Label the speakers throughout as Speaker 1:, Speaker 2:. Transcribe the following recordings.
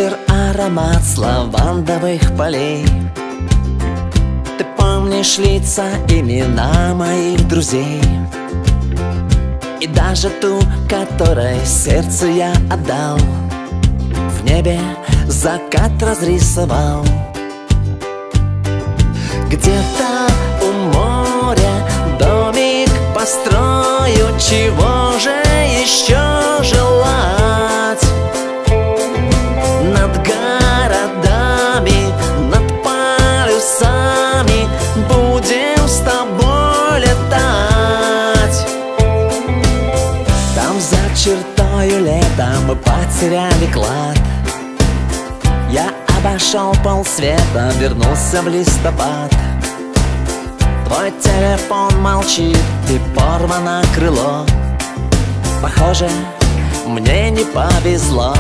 Speaker 1: Ветер, аромат с лавандовых полей. Ты помнишь лица, имена моих друзей, и даже ту, которой сердце я отдал. В небе закат разрисовал. Где-то у моря домик построю. Чего же еще желать? Над городами, над полюсами будем с тобой летать. Там за чертою лета мы потеряли клад. Я обошел полсвета, вернулся в листопад. Твой телефон молчит, и порвано крыло. Похоже, мне не повезло.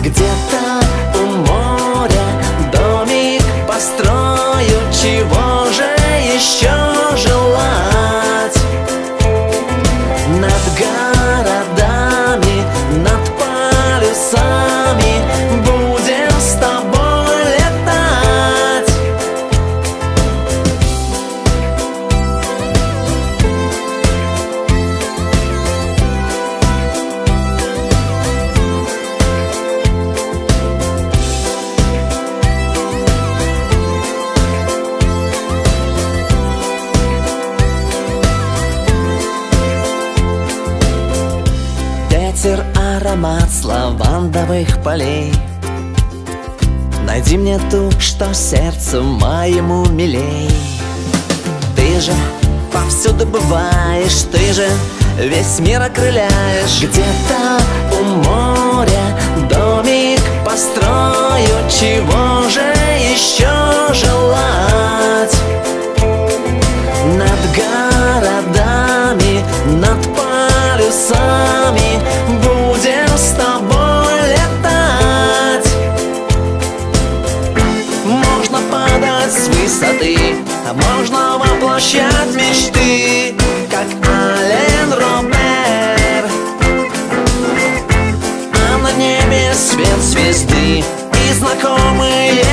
Speaker 1: Где-то у моря домик построю. Чего же еще желать? Над городами, над полюсами будем с тобой летать. Ветер, аромат с лавандовых полей. Найди мне ту, что сердцу моему милей. Ты же повсюду бываешь, ты же весь мир окрыляешь. Где-то у моря домик построю. Чего же еще желать? Над городами, над полюсами будем с тобой летать. Можно падать с высоты, а можно воплощать мечты, как Ален Робер. А на небе свет звезды и знакомые